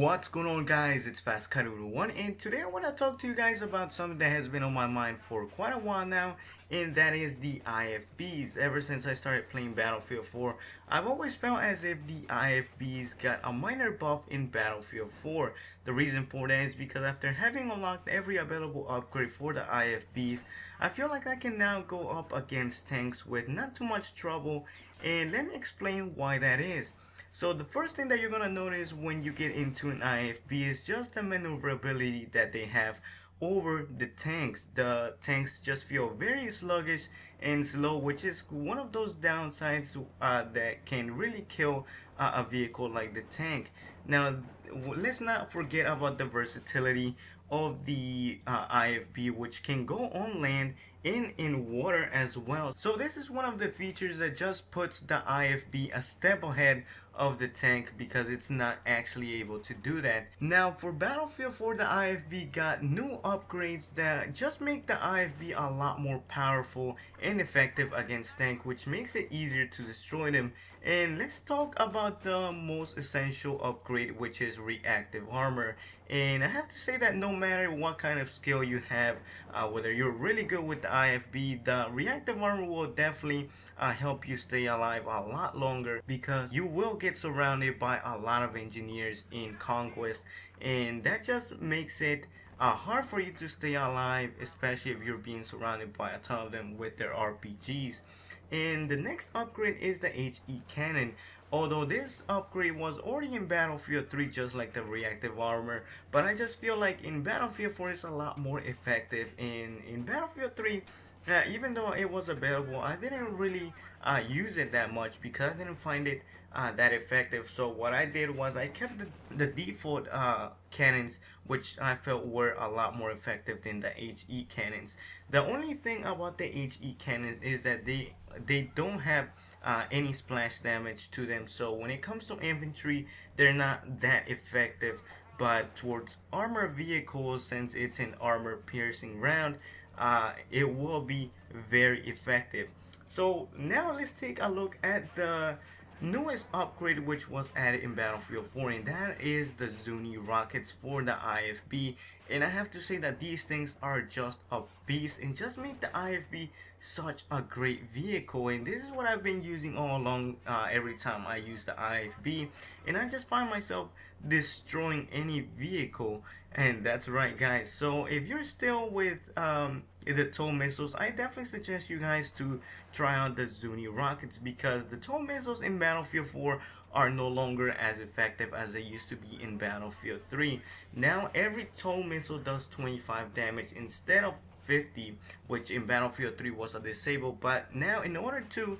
What's going on, guys? It's Fast Cut with One, and today I want to talk to you guys about something that has been on my mind for quite a while now, and that is the IFBs. Ever since I started playing Battlefield 4, I've always felt as if the IFBs got a minor buff in Battlefield 4. The reason for that is because after having unlocked every available upgrade for the IFBs, I feel like I can now go up against tanks with not too much trouble, and let me explain why that is. So the first thing that you're going to notice when you get into an IFB is just the maneuverability that they have over the tanks. The tanks just feel very sluggish and slow, which is one of those downsides that can really kill a vehicle like the tank. Now, let's not forget about the versatility of the IFB, which can go on land and in water as well. So this is one of the features that just puts the IFB a step ahead of the tank because it's not actually able to do that. Now for Battlefield 4, the IFB got new upgrades that just make the IFB a lot more powerful and effective against tank, which makes it easier to destroy them. And let's talk about the most essential upgrade, which is reactive armor. And I have to say that no matter what kind of skill you have, whether you're really good with the IFB, the reactive armor will definitely help you stay alive a lot longer, because you will get surrounded by a lot of engineers in Conquest, and that just makes it hard for you to stay alive, especially if you're being surrounded by a ton of them with their RPGs. And the next upgrade is the HE cannon. Although this upgrade was already in Battlefield 3 just like the reactive armor, but I just feel like in Battlefield 4 it's a lot more effective. And in Battlefield 3, even though it was available, I didn't really use it that much because I didn't find it that effective. So what I did was I kept the default cannons, which I felt were a lot more effective than the HE cannons. The only thing about the HE cannons is that they don't have any splash damage to them, so when it comes to infantry they're not that effective. But towards armor vehicles, since it's an armor piercing round, it will be very effective. So now let's take a look at the newest upgrade which was added in Battlefield 4, and that is the Zuni rockets for the IFB. And I have to say that these things are just a beast and just make the IFB such a great vehicle. And this is what I've been using all along, every time I use the IFB, and I just find myself destroying any vehicle. And that's right, guys. So if you're still with the tow missiles, I definitely suggest you guys to try out the Zuni rockets, because the tow missiles in Battlefield 4 are no longer as effective as they used to be in Battlefield 3. Now every tow missile does 25 damage instead of 50, which in Battlefield 3 was a disable. But now in order to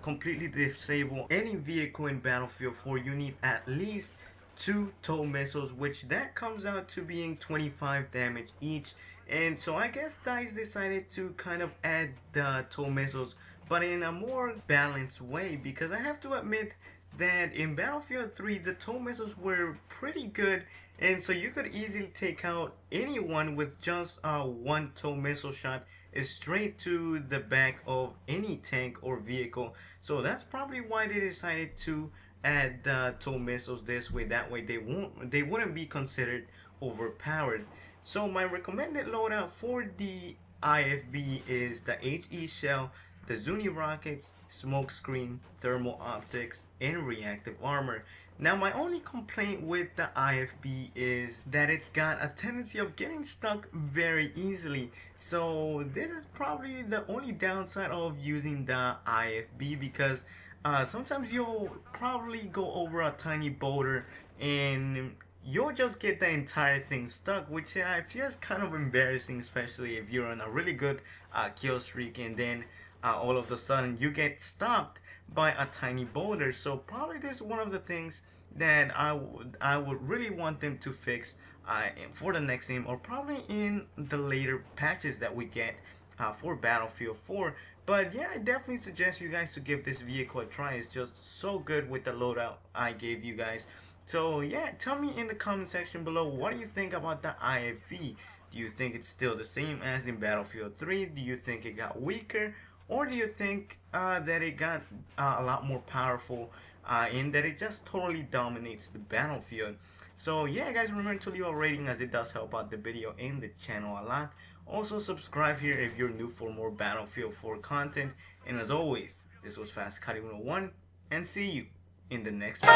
completely disable any vehicle in Battlefield 4, you need at least 2 tow missiles, which that comes out to being 25 damage each. And so I guess DICE decided to kind of add the tow missiles, but in a more balanced way, because I have to admit that in Battlefield 3 the tow missiles were pretty good, and so you could easily take out anyone with just one tow missile shot straight to the back of any tank or vehicle. So that's probably why they decided to add the tow missiles this way. That way they wouldn't be considered overpowered. So my recommended loadout for the IFB is the HE shell, the Zuni rockets, smoke screen, thermal optics, and reactive armor. Now my only complaint with the IFB is that it's got a tendency of getting stuck very easily. So this is probably the only downside of using the IFB, because sometimes you'll probably go over a tiny boulder and you'll just get the entire thing stuck, which I feel is kind of embarrassing, especially if you're on a really good kill streak and then all of a sudden you get stopped by a tiny boulder. So probably this is one of the things that I would really want them to fix for the next game, or probably in the later patches that we get for Battlefield 4. But yeah, I definitely suggest you guys to give this vehicle a try. It's just so good with the loadout I gave you guys. So yeah, tell me in the comment section below, what do you think about the IFV? Do you think it's still the same as in Battlefield 3? Do you think it got weaker? Or do you think that it got a lot more powerful in that it just totally dominates the battlefield. So yeah guys, remember to leave a rating as it does help out the video and the channel a lot. Also subscribe here if you're new for more Battlefield 4 content. And as always, this was Fast Cutty 101, and see you in the next video.